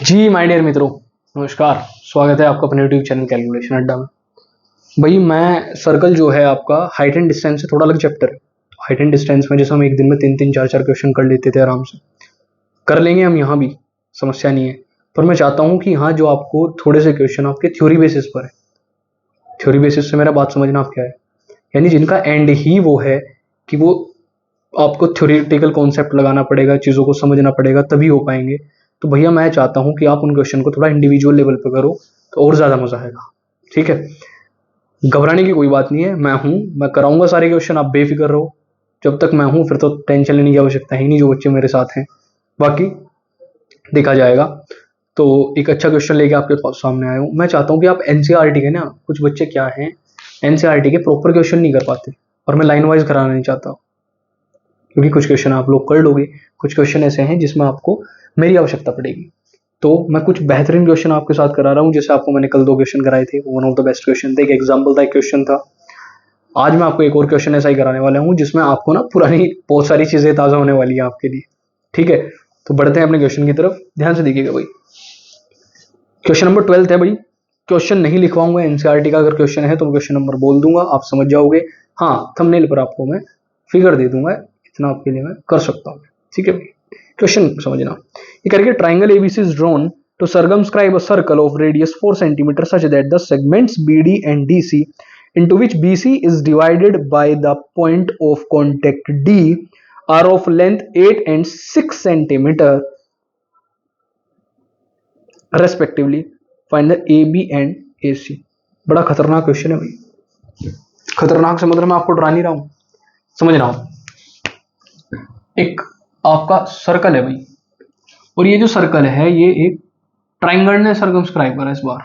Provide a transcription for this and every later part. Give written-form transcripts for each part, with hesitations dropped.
Ji my dear मित्रों, नमस्कार। स्वागत है आपका अपने यूट्यूब चैनल कैलकुलेशन अड्डा में। भाई मैं सर्कल जो है आपका हाइट एंड डिस्टेंस से थोड़ा अलग चैप्टर है। हाइट एंड डिस्टेंस में जैसे हम एक दिन में 3-3 4-4 क्वेश्चन कर लेते थे, आराम से कर लेंगे हम यहाँ भी, समस्या नहीं है। पर मैं चाहता हूँ कि यहाँ जो आपको थोड़े से क्वेश्चन आपके थ्योरी बेसिस पर है। थ्योरी बेसिस से मेरा बात समझना आप क्या है, यानी जिनका एंड ही वो है कि वो आपको थ्योरेटिकल कॉन्सेप्ट लगाना पड़ेगा, चीज़ों को समझना पड़ेगा, तभी हो पाएंगे। तो भैया मैं चाहता हूँ कि आप उन क्वेश्चन को थोड़ा इंडिविजुअल लेवल पे करो तो और ज़्यादा मज़ा आएगा। ठीक है, घबराने की कोई बात नहीं है, मैं कराऊंगा सारे क्वेश्चन, आप बेफिक्र रहो। जब तक मैं हूँ फिर तो टेंशन लेने की आवश्यकता ही नहीं, जो बच्चे मेरे साथ हैं। बाकी देखा जाएगा। तो एक अच्छा क्वेश्चन लेके आपके पास सामने आया हूँ। मैं चाहता हूँ कि आप एनसीईआरटी के ना, कुछ बच्चे क्या हैं एनसीईआरटी के प्रॉपर क्वेश्चन नहीं कर पाते, और मैं लाइन वाइज कराना नहीं चाहता, क्योंकि कुछ क्वेश्चन आप लोग कर लोगे, कुछ क्वेश्चन ऐसे हैं जिसमें आपको मेरी आवश्यकता पड़ेगी। तो मैं कुछ बेहतरीन क्वेश्चन आपके साथ करा रहा हूँ। जैसे आपको मैंने कल 2 क्वेश्चन कराए थे, one of the best question थे, एक एग्जाम्पल था, एक क्वेश्चन था। आज मैं आपको एक और क्वेश्चन ऐसा ही कराने वाला हूँ जिसमें आपको ना पुरानी बहुत सारी चीजें ताजा होने वाली है आपके लिए। ठीक है, तो बढ़ते हैं अपने क्वेश्चन की तरफ, ध्यान से देखिएगा भाई। क्वेश्चन नंबर 12 है भाई। क्वेश्चन नहीं लिखवाऊंगा एनसीईआरटी का, अगर क्वेश्चन है तो क्वेश्चन नंबर बोल दूंगा, आप समझ जाओगे। हाँ, थंबनेल पर आपको मैं फिगर दे दूंगा, इतना आपके लिए मैं कर सकता हूँ। ठीक है भाई, क्वेश्चन समझना। ये करके triangle ABC is drawn to circumscribe a circle of radius 4 cm such that the segments BD and DC into which BC is divided by the point of contact D are of length 8 and 6 cm respectively. Find the AB and AC. बड़ा खतरनाक question है भाई। खतरनाक से मतलब मैं आपको डरा नहीं रहा हूं, समझ रहा हूं। एक आपका सर्कल है भाई, और ये जो सर्कल है ये एक ट्राइंगल ने सर्कमस्क्राइब करा इस बार।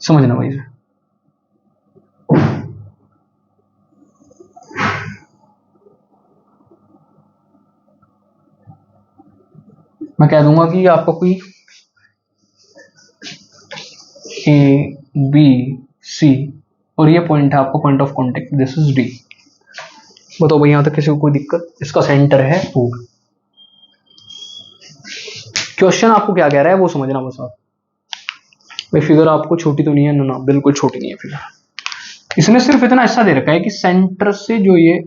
समझना भाई से। मैं कह दूंगा कि आपका कोई ए बी सी और ये पॉइंट है आपका point of contact, this is D. बताओ भाई, यहां तक किसी को कोई दिक्कत? इसका सेंटर है ओ। क्वेश्चन आपको क्या कह रहा है वो समझना बस आप। भाई फिगर आपको छोटी तो नहीं है ना, बिल्कुल छोटी नहीं है फिगर। इसने सिर्फ इतना हिस्सा दे रखा है कि सेंटर से जो ये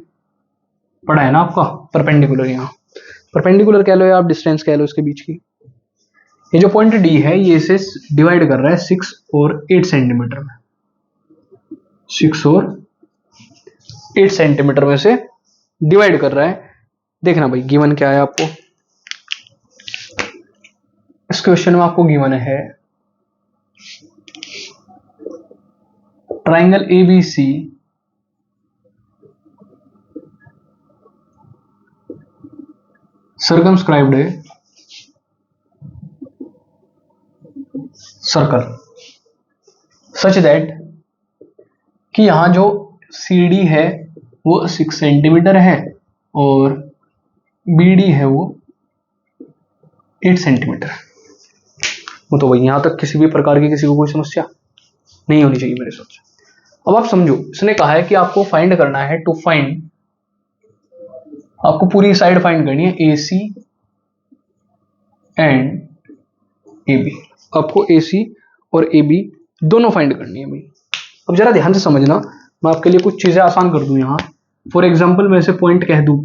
पड़ा है ना आपका परपेंडिकुलर, यहाँ परपेंडिकुलर कह लो या आप डिस्टेंस कह लो इसके बीच की, ये जो पॉइंट डी है ये इसे डिवाइड कर रहा है 6 और 8 सेंटीमीटर में। 6 और 8 सेंटीमीटर में से डिवाइड कर रहा है। देखना भाई गिवन क्या है आपको इस क्वेश्चन में। आपको गिवन है triangle ABC circumscribed circle such that कि यहां जो सी डी है वो 6 सेंटीमीटर है और बी डी है वो 8 सेंटीमीटर। वो तो भाई यहां तक किसी भी प्रकार की किसी को कोई समस्या नहीं होनी चाहिए मेरे हिसाब से। अब आप समझो, इसने कहा है कि आपको फाइंड करना है, टू फाइंड, आपको पूरी साइड फाइंड करनी है ए सी एंड ए बी। आपको ए सी और ए बी दोनों फाइंड करनी है भाई। अब जरा ध्यान से समझना, मैं आपके लिए कुछ चीजें आसान कर दूं यहाँ। फॉर एग्जाम्पल मैं इसे पॉइंट कह दूं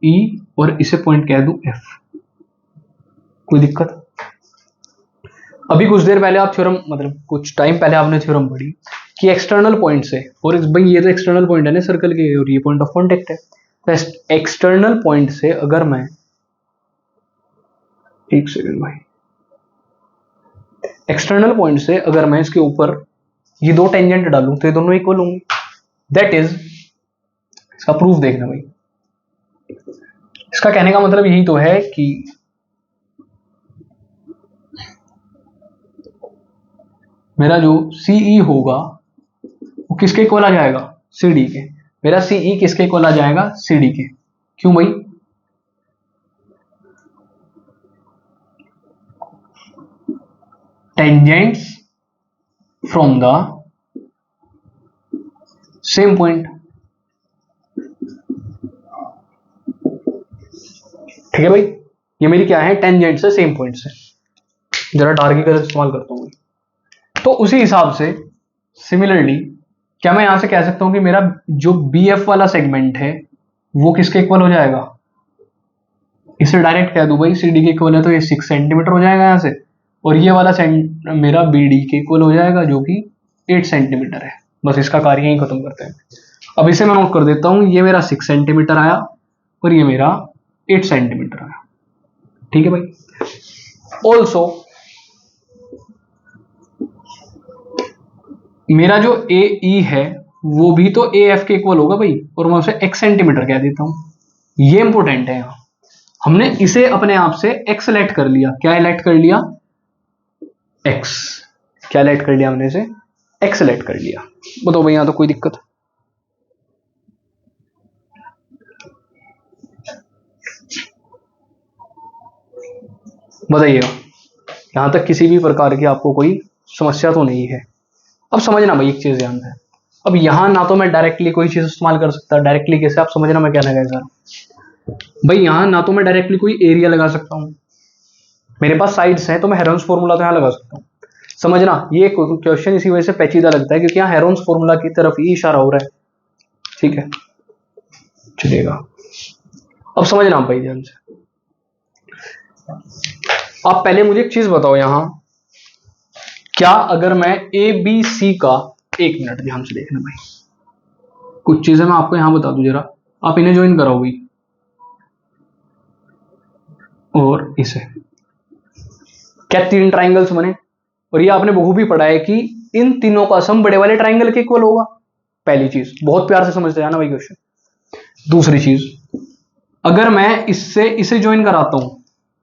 ई और इसे पॉइंट कह दूं एफ, कोई दिक्कत? अभी कुछ देर पहले आप थ्योरम, मतलब कुछ टाइम पहले आपने थ्योरम पढ़ी कि एक्सटर्नल पॉइंट से, और भाई ये तो एक्सटर्नल पॉइंट है ना सर्कल के, और ये पॉइंट ऑफ कांटेक्ट है। तो एक्सटर्नल पॉइंट से अगर मैं, एक सेकंड भाई, एक्सटर्नल पॉइंट से अगर मैं इसके ऊपर ये दो टेंजेंट डालूं तो ये दोनों इक्वल होंगे। दैट इज, इसका प्रूफ देखना भाई। इसका कहने का मतलब यही तो है कि मेरा जो सीई होगा वो किसके इक्वल आ जाएगा? सीडी के। मेरा सीई किसके इक्वल आ जाएगा? सीडी के। क्यों भाई? Tangents from the same point, ठीक है भाई, ये मेरी क्या है, टेंजेंट से सेम पॉइंट से। जरा डार्क की कलर इस्तेमाल करता हूँ। तो उसी हिसाब से सिमिलरली क्या मैं यहां से कह सकता हूं कि मेरा जो बी एफ वाला सेगमेंट है वो किसके इक्वल हो जाएगा, इसे डायरेक्ट कह दूं भाई सी डी के इक्वल है तो ये 6 सेंटीमीटर हो जाएगा यहां से, और ये वाला मेरा बी डी के इक्वल हो जाएगा जो कि 8 सेंटीमीटर है। बस इसका कार्य यही खत्म करते हैं। अब इसे मैं नोट कर देता हूं, ये मेरा 6 सेंटीमीटर आया और ये मेरा 8 सेंटीमीटर आया। ठीक है भाई। ऑल्सो मेरा जो ए ई है वो भी तो ए एफ के इक्वल होगा भाई, और मैं उसे x सेंटीमीटर कह देता हूं। ये इंपॉर्टेंट है, यहां हमने इसे अपने आप से x लेट कर लिया। क्या लेट कर लिया, x। क्या लेट कर लिया हमने इसे, x लेट कर लिया। बताओ भाई, यहां तो कोई दिक्कत, बताइएगा। यहां तक किसी भी प्रकार की आपको कोई समस्या तो नहीं है। अब समझना भाई एक चीज ध्यान है, अब यहां ना तो मैं डायरेक्टली कोई चीज इस्तेमाल कर सकता, डायरेक्टली कैसे, आप समझना मैं क्या लगा सर भाई। यहां ना तो मैं डायरेक्टली कोई एरिया लगा सकता हूं, मेरे पास साइड्स हैं तो मैं हेरोन्स फॉर्मूला तो यहां लगा सकता हूं। समझना, ये क्वेश्चन इसी वजह से पेचीदा लगता है क्योंकि यहां हेरोन्स फॉर्मूला की तरफ ही इशारा हो रहा है। ठीक है, चलिएगा। अब समझना भाई ध्यान से, आप पहले मुझे एक चीज बताओ, यहां क्या अगर मैं ए बी सी का, एक मिनट ध्यान से देखना भाई, कुछ चीजें मैं आपको यहां बता दूं, जरा आप इन्हें ज्वाइन कराओ भाई, और इसे क्या 3 ट्राइंगल्स बने, और ये आपने बखूबी पढ़ा है कि इन तीनों का सम बड़े वाले ट्राइंगल के इक्वल होगा। पहली चीज बहुत प्यार से समझते जाना भाई क्वेश्चन। दूसरी चीज, अगर मैं इससे इसे ज्वाइन कराता हूं,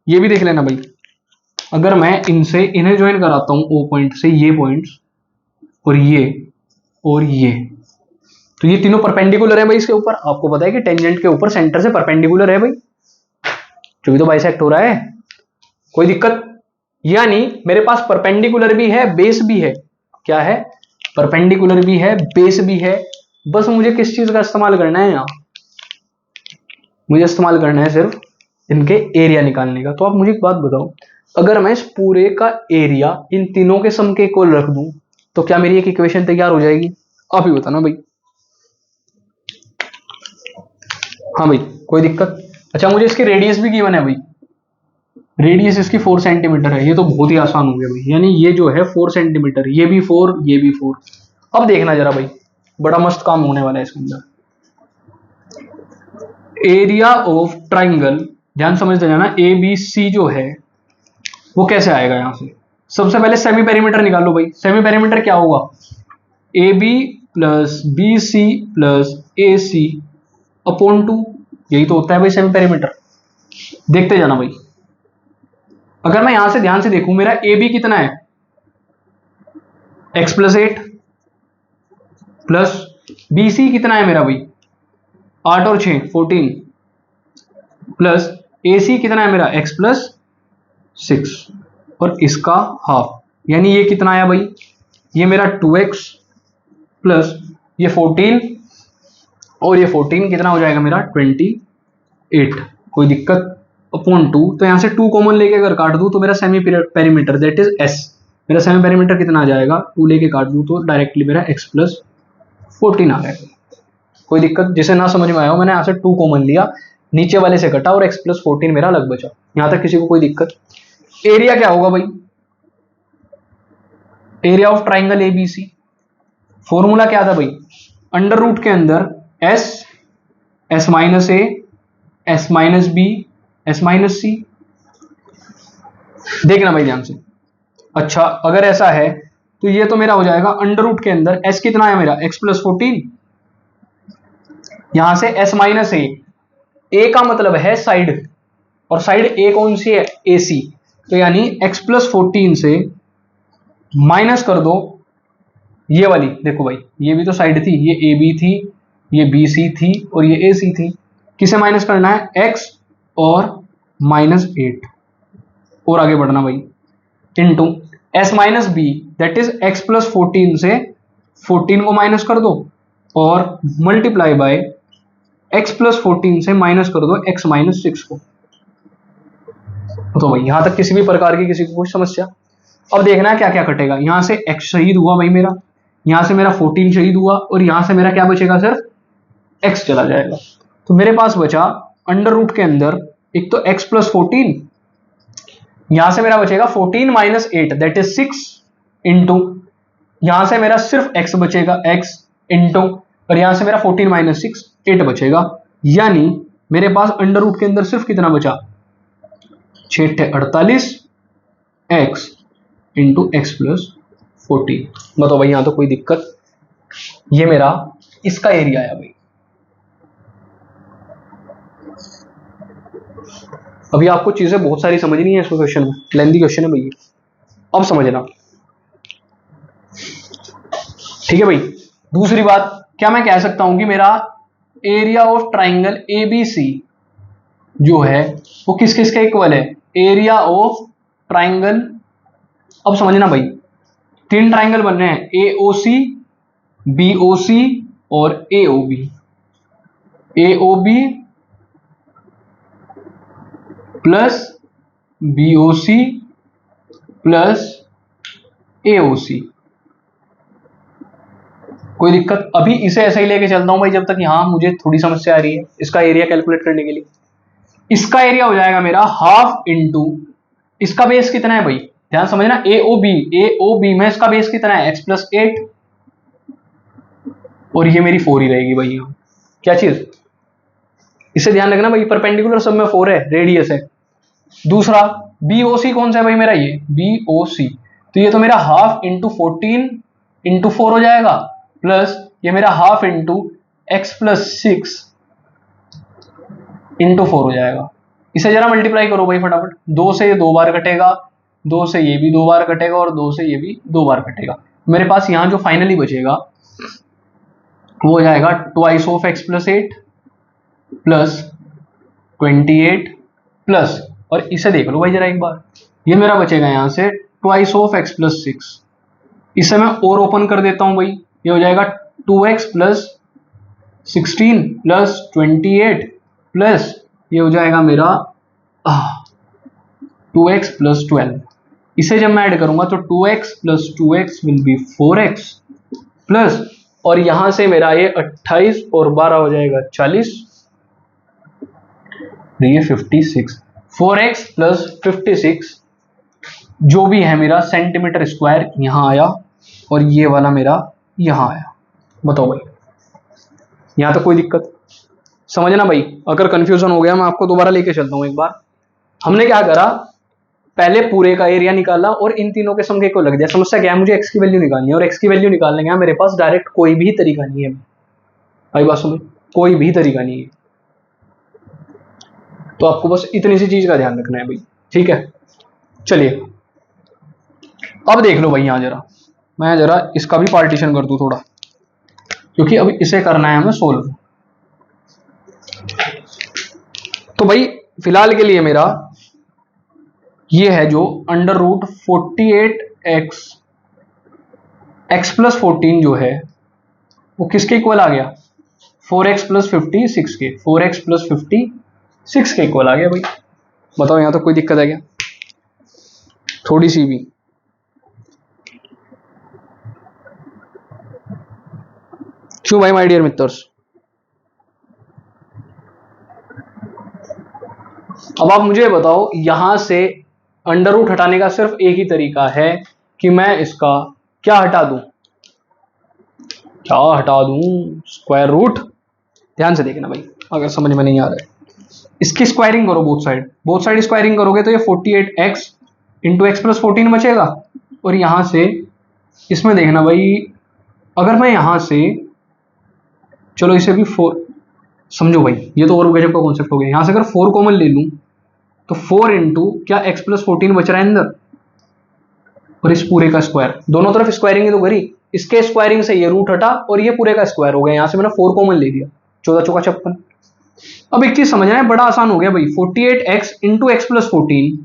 ये भी देख लेना भाई, अगर मैं इनसे इन्हें ज्वाइन कराता हूं ओ पॉइंट से ये पॉइंट्स और ये, तो ये तीनों परपेंडिकुलर है भाई इसके ऊपर। आपको पता है कि टेंजेंट के ऊपर सेंटर से परपेंडिकुलर है भाई, जो भी तो बाइसेक्ट हो रहा है, कोई दिक्कत। यानी मेरे पास परपेंडिकुलर भी है, बेस भी है। क्या है, परपेंडिकुलर भी है, बेस भी है। बस मुझे किस चीज का इस्तेमाल करना है, यहां मुझे इस्तेमाल करना है सिर्फ इनके एरिया निकालने का। तो आप मुझे एक बात बताओ, अगर मैं इस पूरे का एरिया इन तीनों के सम के इक्वल रख दूं तो क्या मेरी एक इक्वेशन तैयार हो जाएगी? आप ही बताना भाई। हाँ भाई, कोई दिक्कत। अच्छा, मुझे इसकी रेडियस भी गिवन है भाई, रेडियस इसकी 4 सेंटीमीटर है। ये तो बहुत ही आसान हो गया भाई, यानी ये जो है 4 सेंटीमीटर, ये भी 4, ये भी 4। अब देखना जरा भाई, बड़ा मस्त काम होने वाला है इसके अंदर। एरिया ऑफ ट्राइंगल, ध्यान समझते जाना, ए बी सी जो है वो कैसे आएगा यहां से। सबसे पहले सेमी पेरीमीटर निकालो भाई। सेमी पेरीमीटर क्या होगा, A B plus B C plus A C upon 2, यही तो होता है भाई सेमी पेरीमीटर। देखते जाना भाई, अगर मैं यहां से ध्यान से देखूं, मेरा ए बी कितना है, x plus 8 plus B C कितना है मेरा भाई, 8 और 6 14 प्लस ए सी कितना है मेरा, x प्लस 6 और इसका हाफ, यानी ये कितना आया भाई, ये मेरा 2x प्लस ये 14 और ये 14 कितना हो जाएगा मेरा 28। कोई दिक्कत, अपॉन 2। तो यहां से 2 कॉमन लेके अगर काट दूं तो मेरा semi perimeter that is s, मेरा सेमी पेरीमीटर कितना आ जाएगा, 2 लेके काट दूं तो डायरेक्टली मेरा x प्लस 14 आ जाएगा। कोई दिक्कत, जिसे ना समझ में आया हो, मैंने यहां से 2 कॉमन लिया, नीचे वाले से कटा और x प्लस 14 मेरा अलग बचा। यहां तक किसी को कोई दिक्कत? एरिया क्या होगा भाई, area of triangle ABC, formula क्या था भाई, अंडर रूट के अंदर s, s minus a, s minus b, s minus c. देखना भाई ध्यान से। अच्छा, अगर ऐसा है तो ये तो मेरा हो जाएगा अंडर रूट के अंदर s कितना है मेरा, x प्लस 14, यहां से s माइनस ए का मतलब है साइड, और साइड ए कौन सी है, ए सी। तो यानी x प्लस 14 से माइनस कर दो ये वाली, देखो भाई ये भी तो साइड थी, ये ए बी थी, ये बी सी थी और ये ए सी थी। किसे माइनस करना है, x और -8, और आगे बढ़ना भाई, into s minus B that is x plus 14 से 14 को माइनस कर दो और मल्टीप्लाई बाय x प्लस 14 से माइनस कर दो x माइनस 6 को। तो भाई यहां तक किसी भी प्रकार की किसी को कोई समस्या। अब देखना है क्या क्या कटेगा। यहां से x शहीद हुआ भाई मेरा, यहां से मेरा 14 शहीद हुआ, और यहां से मेरा क्या बचेगा, सिर्फ x चला जाएगा। तो मेरे पास बचा अंडर रूट के अंदर एक तो x प्लस 14, यहां से मेरा बचेगा 14 माइनस 8 दैट इज 6 इंटू, यहां से मेरा सिर्फ x बचेगा x इंटू, और यहां से मेरा 14 माइनस 6 8 बचेगा। यानी मेरे पास अंडर रूट के अंदर सिर्फ कितना बचा, 6 48 x इंटू एक्स प्लस 14। बताओ भाई यहां तो कोई दिक्कत। ये मेरा इसका एरिया आया भाई। अभी आपको चीजें बहुत सारी समझनी है इस क्वेश्चन में, लेंथी क्वेश्चन है भैया, अब समझना, ठीक है भाई। दूसरी बात, क्या मैं कह सकता हूं कि मेरा एरिया ऑफ ट्राइंगल एबीसी जो है वो किस किस के इक्वल है, एरिया ऑफ ट्राइंगल। अब समझना भाई, तीन ट्राइंगल बन रहे हैं, एओसी, बीओसी और AOB. AOB plus BOC plus AOC. कोई दिक्कत? अभी इसे ऐसे ही लेके चलता हूं भाई जब तक यहां मुझे थोड़ी समस्या आ रही है इसका एरिया कैलकुलेट करने के लिए। इसका एरिया हो जाएगा मेरा हाफ इंटू, इसका बेस कितना है भाई, ध्यान समझना, एओबी में इसका बेस कितना है, x प्लस 8, और ये मेरी 4 ही रहेगी भाई यहां। क्या चीज, इसे ध्यान रखना भाई, परपेंडिकुलर सब में 4 है, रेडियस है। दूसरा बीओसी कौन सा है भाई मेरा, ये बीओसी, तो ये तो मेरा हाफ इंटू 14 इंटू 4 हो जाएगा, प्लस ये मेरा half into X plus 6 into 4 हो जाएगा। इसे जरा मल्टीप्लाई करो भाई फटाफट, 2 से ये 2 बार कटेगा, 2 से ये भी 2 बार कटेगा, और 2 से ये भी 2 बार कटेगा। मेरे पास यहां जो फाइनली बचेगा वो हो जाएगा twice of x plus 8 plus 28 plus, और इसे देख लो भाई जरा एक बार, ये मेरा बचेगा यहां से ट्वाइस ऑफ एक्स प्लस 6। इसे मैं और ओपन कर देता हूं भाई, ये हो जाएगा 2x प्लस 16 प्लस 28 प्लस ये हो जाएगा मेरा 2x प्लस 12। इसे जब मैं ऐड करूंगा तो 2x plus 2x will be 4x plus, और यहां से मेरा ये 28 और 12 हो जाएगा 40, ये 56, 4x प्लस 56 जो भी है मेरा सेंटीमीटर स्क्वायर यहां आया, और ये वाला मेरा यहां आया। बताओ भाई यहां तो कोई दिक्कत? समझना भाई, अगर कंफ्यूजन हो गया मैं आपको दोबारा लेके चलता हूं एक बार। हमने क्या करा, पहले पूरे का एरिया निकाला और इन तीनों के सम के को लग दिया। समस्या क्या है, मुझे x की वैल्यू निकालनी है, और x की वैल्यू निकालने का मेरे पास डायरेक्ट कोई भी तरीका नहीं है भाई, बात सुनो, कोई भी तरीका नहीं है। तो आपको बस इतनी सी चीज का ध्यान रखना है भाई, ठीक है। चलिए अब देख लो भाई, यहां जरा मैं जरा इसका भी पार्टीशन कर दूं थोड़ा, क्योंकि अब इसे करना है हमें सोल्व। तो भाई फिलहाल के लिए मेरा ये है जो under root 48x x plus 14 जो है वो किसके इक्वल आ गया, 4x प्लस 56 के, 4x प्लस 56 के इक्वल आ गया भाई। बताओ यहां तो कोई दिक्कत है क्या, थोड़ी सी भी? क्यों भाई माय डियर मित्रस? अब आप मुझे बताओ, यहां से अंडर रूट हटाने का सिर्फ एक ही तरीका है कि मैं इसका क्या हटा दूं, क्या हटा दूं, स्क्वायर रूट। ध्यान से देखना भाई अगर समझ में नहीं आ रहा है, इसकी स्क्वायरिंग करो both side, both side squaring करोगे तो ये 48x इंटू एक्स प्लस 14 बचेगा, और यहां से इसमें देखना भाई, अगर मैं यहां से, चलो इसे भी 4 समझो भाई, ये तो और गजब का कॉन्सेप्ट हो गया। यहां से अगर 4 कॉमन ले लूं तो 4 इंटू क्या x प्लस 14 बच रहा है अंदर, और इस पूरे का स्क्वायर, दोनों तरफ स्क्वायरिंग ही तो करी, इसके स्क्वायरिंग से ये रूट हटा और ये पूरे का स्क्वायर हो गया। यहां से मैंने 4 कॉमन ले लिया, 14 चौका 56। अब एक चीज समझना है, बड़ा आसान हो गया भाई, 48x into X plus 14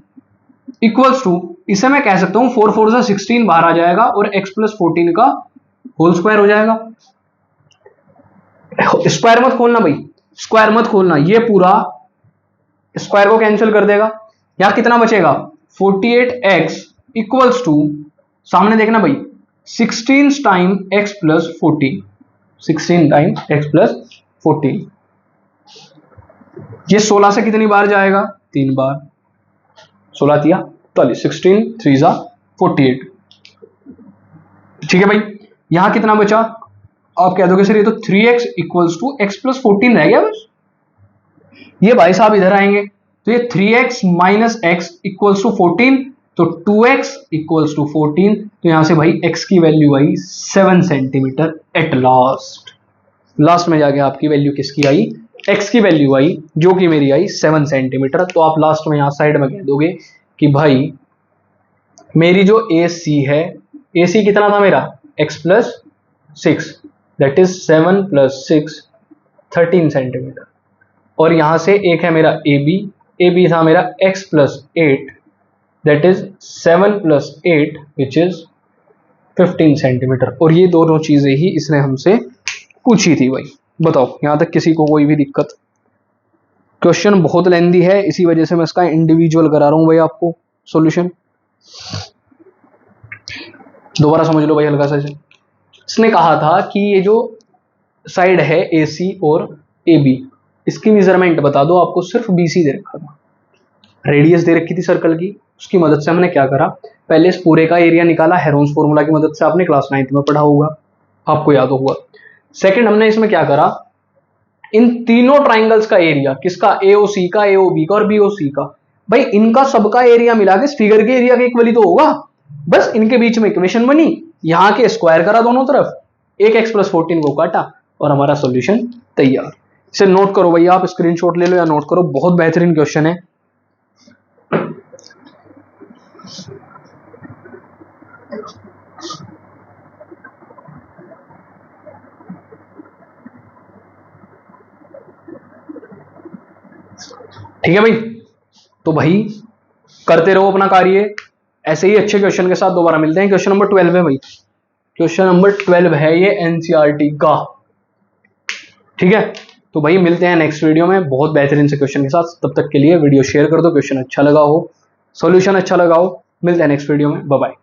equals to, इसे मैं कह सकता हूं 4 4 से 16 बाहर आ जाएगा और x प्लस 14 का होल स्क्वायर हो जाएगा। स्क्वायर मत खोलना भाई, स्क्वायर मत खोलना, ये पूरा स्क्वायर को कैंसिल कर देगा, यहां कितना बचेगा 48x इक्वल्स टू, सामने देखना भाई 16 time x plus 14, 16 time x plus 14। ये 16 से कितनी बार जाएगा 3 बार, 16 तिया 40, 16 3 जा 48। ठीक है भाई, यहां कितना बचा, आप कह दोगे सर ये तो 3x equals to x plus 14 रह गया बस। ये भाई साहब इधर आएंगे तो ये 3x minus x equals to 14, तो 2x इक्वल्स टू 14, तो यहां से भाई x की value I 7 centimetre at last. Last में जाके आपकी वैल्यू किसकी आई, x की वैल्यू आई, जो कि मेरी आई 7 सेंटीमीटर। तो आप लास्ट में यहां साइड में कह दोगे कि भाई मेरी जो AC है, AC कितना था मेरा x plus 6, that is 7 plus 6 13 centimetre. और यहां से एक है मेरा AB था मेरा x plus 8, that is 7 plus 8 which is 15 centimetre. और ये दोनों चीजें ही इसने हमसे पूछी थी भाई। बताओ यहां तक किसी को कोई भी दिक्कत? क्वेश्चन बहुत लेंदी है, इसी वजह से मैं इसका इंडिविजुअल करा रहा हूं भाई आपको सॉल्यूशन। दोबारा समझ लो भाई हल्का सा। इसने कहा था कि ये जो साइड है AC और AB, इसकी मेजरमेंट बता दो। आपको सिर्फ BC दे रखा था, रेडियस दे रखी थी सर्कल की। उसकी मदद से हमने क्या करा, पहले इस पूरे का एरिया निकाला हेरोन्स फॉर्मूला की मदद से, आपने क्लास 9th में पढ़ा होगा, आपको याद होगा। सेकंड हमने इसमें क्या करा, इन तीनों ट्राइंगल्स का एरिया, किसका, AOC का, AOB का और BOC का, भाई इनका सबका एरिया मिला के इस फिगर के एरिया के इक्वल ही तो होगा। बस इनके बीच में इक्वेशन बनी, यहां के स्क्वायर करा दोनों तरफ, एक x प्लस 14 को काटा और हमारा सॉल्यूशन तैयार। इसे नोट करो भैया, आप स्क्रीनशॉट ले लो या नोट करो, बहुत बेहतरीन क्वेश्चन है। ठीक है भाई, तो भाई करते रहो अपना कार्य ऐसे ही अच्छे क्वेश्चन के साथ। दोबारा मिलते हैं। क्वेश्चन नंबर 12 है भाई, क्वेश्चन नंबर 12 है ये NCERT का। ठीक है, तो भाई मिलते हैं नेक्स्ट वीडियो में बहुत बेहतरीन से क्वेश्चन के साथ। तब तक के लिए वीडियो शेयर कर दो, क्वेश्चन अच्छा लगा हो, सॉल्यूशन अच्छा लगा हो। मिलते हैं नेक्स्ट वीडियो में, बाय बाय।